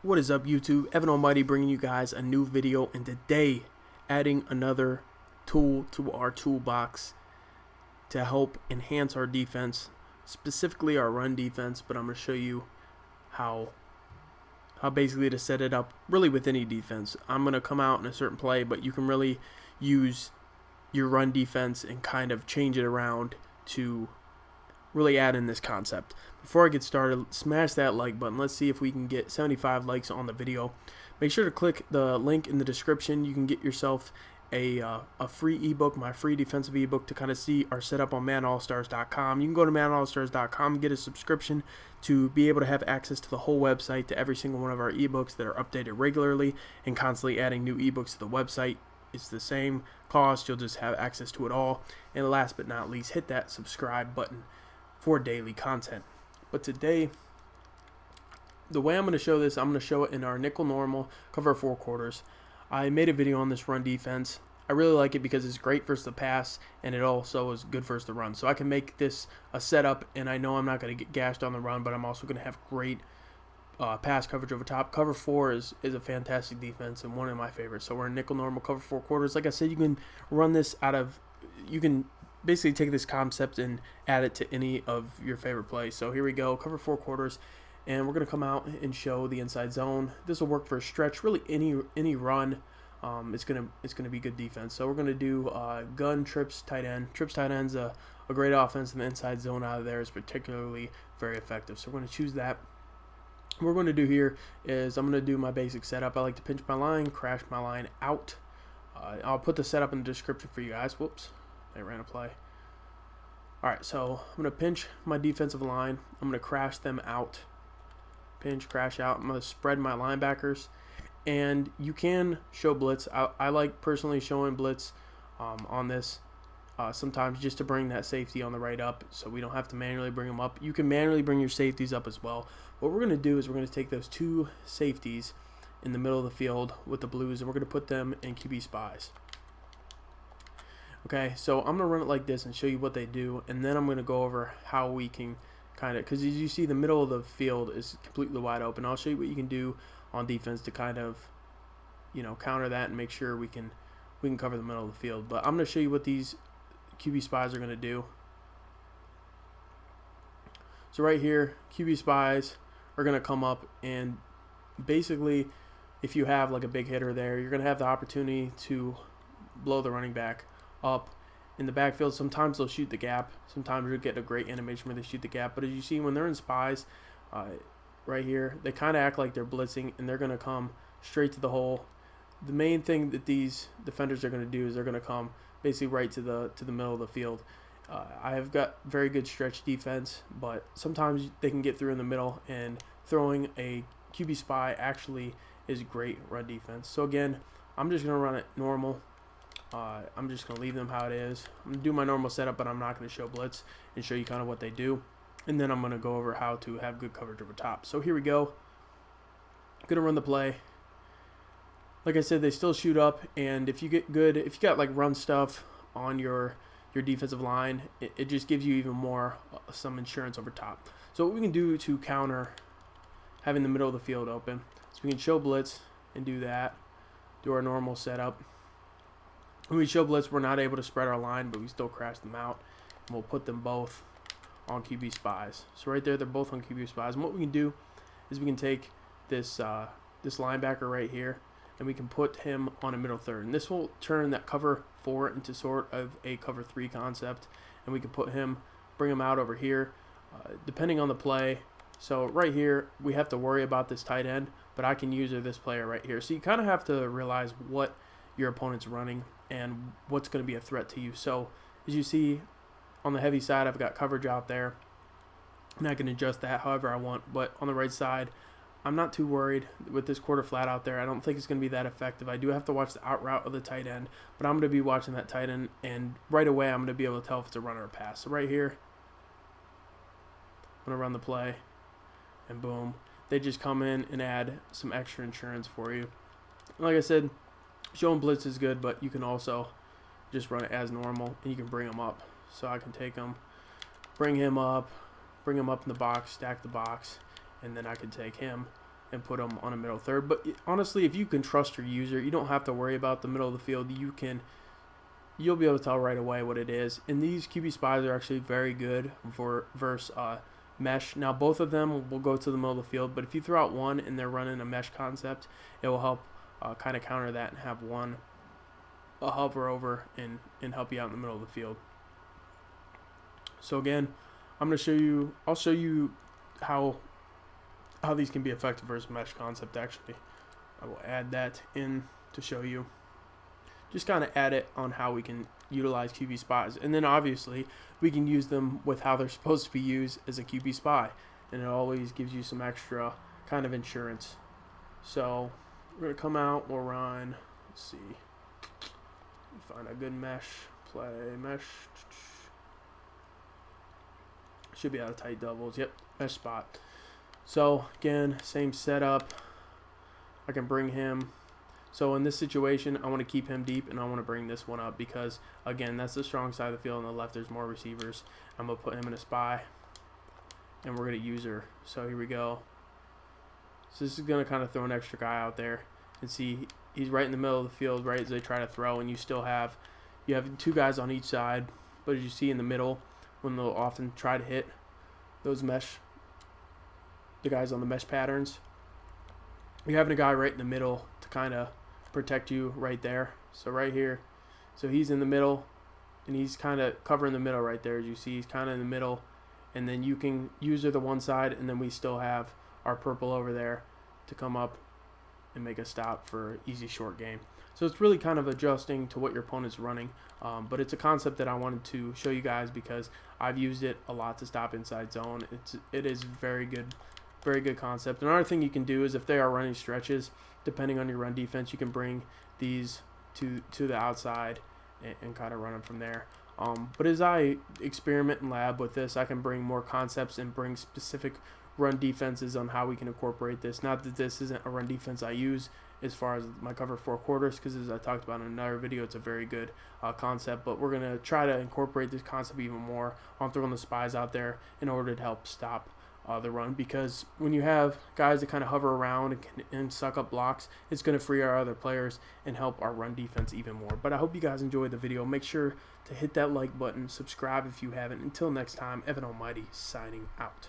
What is up, YouTube? Evan Almighty bringing you guys a new video, and today adding another tool to our toolbox to help enhance our defense, specifically our run defense. But I'm going to show you how basically to set it up really with any defense. I'm going to come out in a certain play, but you can really use your run defense and kind of change it around to really add in this concept. Before I get started, smash that like button. Let's see if we can get 75 likes on the video. Make sure to click the link in the description. You can get yourself a free ebook, my free defensive ebook, to kind of see our setup on MaddenAllStars.com. You can go to MaddenAllStars.com and get a subscription to be able to have access to the whole website, to every single one of our ebooks that are updated regularly, and constantly adding new ebooks to the website. It's the same cost. You'll just have access to it all. And last but not least, hit that subscribe button for daily content. But today, the way I'm going to show this, I'm going to show it in our nickel normal cover 4 quarters. I made a video on this run defense. I really like it because it's great versus the pass, and it also is good versus the run. So I can make this a setup, and I know I'm not going to get gashed on the run, but I'm also going to have great pass coverage over top. Cover 4 is a fantastic defense and one of my favorites. So we're in nickel normal cover 4 quarters. Like I said, you can run this out of, you can basically take this concept and add it to any of your favorite plays. So here we go, cover 4 quarters, and we're going to come out and show the inside zone. This will work for a stretch, really any run. It's gonna be good defense. So we're gonna do gun trips tight end. Trips tight end's a great offense, and the inside zone out of there is particularly very effective. So we're gonna choose that. What we're going to do here is I'm going to do my basic setup. I like to pinch my line, crash my line out. I'll put the setup in the description for you guys. Whoops, I ran a play. Alright, so I'm going to pinch my defensive line. I'm going to crash them out. Pinch, crash out. I'm going to spread my linebackers. And you can show blitz. I like personally showing blitz on this sometimes, just to bring that safety on the right up so we don't have to manually bring them up. You can manually bring your safeties up as well. What we're going to do is we're going to take those two safeties in the middle of the field with the blues, and we're going to put them in QB spies. Okay, so I'm going to run it like this and show you what they do, and then I'm going to go over how we can kind of, because as you see, the middle of the field is completely wide open. I'll show you what you can do on defense to kind of, counter that and make sure we can cover the middle of the field. But I'm going to show you what these QB spies are going to do. So right here, QB spies are going to come up, and basically if you have like a big hitter there, you're going to have the opportunity to blow the running back up in the backfield. Sometimes they'll shoot the gap. Sometimes you'll get a great animation where they shoot the gap. But as you see, when they're in spies, right here, they kind of act like they're blitzing, and they're going to come straight to the hole. The main thing that these defenders are going to do is they're going to come basically right to the middle of the field. I have got very good stretch defense, but sometimes they can get through in the middle, and throwing a QB spy actually is great run defense. So again, I'm just going to run it normal. I'm just going to leave them how it is. I'm going to do my normal setup, but I'm not going to show blitz and show you kind of what they do. And then I'm going to go over how to have good coverage over top. So here we go. Going to run the play. Like I said, they still shoot up, and if you get good, if you got like run stuff on your defensive line, it just gives you even more some insurance over top. So what we can do to counter having the middle of the field open, so we can show blitz and do that, do our normal setup. When we show blitz, we're not able to spread our line, but we still crash them out, and we'll put them both on QB spies. So right there, they're both on QB spies. And what we can do is we can take this this linebacker right here, and we can put him on a middle third. And this will turn that cover 4 into sort of a cover 3 concept. And we can put him, bring him out over here, depending on the play. So right here, we have to worry about this tight end, but I can use this player right here. So you kind of have to realize what your opponent's running and what's going to be a threat to you. So as you see, on the heavy side, I've got coverage out there, and I can adjust that however I want. But on the right side, I'm not too worried with this quarter flat out there. I don't think it's going to be that effective. I do have to watch the out route of the tight end, but I'm going to be watching that tight end, and right away I'm going to be able to tell if it's a run or a pass. So right here, I'm going to run the play, and boom. They just come in and add some extra insurance for you. Like I said, showing blitz is good, but you can also just run it as normal, and you can bring them up. So I can take him, bring him up in the box, stack the box, and then I can take him and put them on a middle third. But honestly, if you can trust your user, you don't have to worry about the middle of the field. You'll be able to tell right away what it is. And these QB spies are actually very good for versus mesh. Now both of them will go to the middle of the field, but if you throw out one and they're running a mesh concept, it will help kind of counter that and have one hover over and help you out in the middle of the field. So again, I'll show you how these can be effective versus mesh concept. Actually, I will add that in to show you. Just kind of add it on how we can utilize QB spies, and then obviously we can use them with how they're supposed to be used as a QB spy, and it always gives you some extra kind of insurance. So we're gonna come out, we'll run. Let's see, find a good mesh play. Mesh should be out of tight doubles. Yep, mesh spot. So again, same setup. I can bring him. So in this situation, I want to keep him deep, and I want to bring this one up because, again, that's the strong side of the field. On the left, there's more receivers. I'm going to put him in a spy, and we're going to user. So here we go. So this is going to kind of throw an extra guy out there. And see, he's right in the middle of the field, right as they try to throw, and you have two guys on each side. But as you see in the middle, when they'll often try to hit those the guys on the mesh patterns, you're having a guy right in the middle to kind of protect you right there. So right here, so he's in the middle, and he's kind of covering the middle right there. As you see, he's kind of in the middle, and then you can user the one side, and then we still have our purple over there to come up and make a stop for easy short game. So it's really kind of adjusting to what your opponent's running, but it's a concept that I wanted to show you guys because I've used it a lot to stop inside zone. It is very good concept. Another thing you can do is if they are running stretches, depending on your run defense, you can bring these to the outside and kind of run them from there. But as I experiment and lab with this, I can bring more concepts and bring specific run defenses on how we can incorporate this. Not that this isn't a run defense I use as far as my cover 4 quarters, because as I talked about in another video, it's a very good concept, but we're going to try to incorporate this concept even more on throwing the spies out there in order to help stop the run, because when you have guys that kind of hover around and suck up blocks, it's going to free our other players and help our run defense even more. But I hope you guys enjoyed the video. Make sure to hit that like button, subscribe if you haven't. Until next time, Evan Almighty signing out.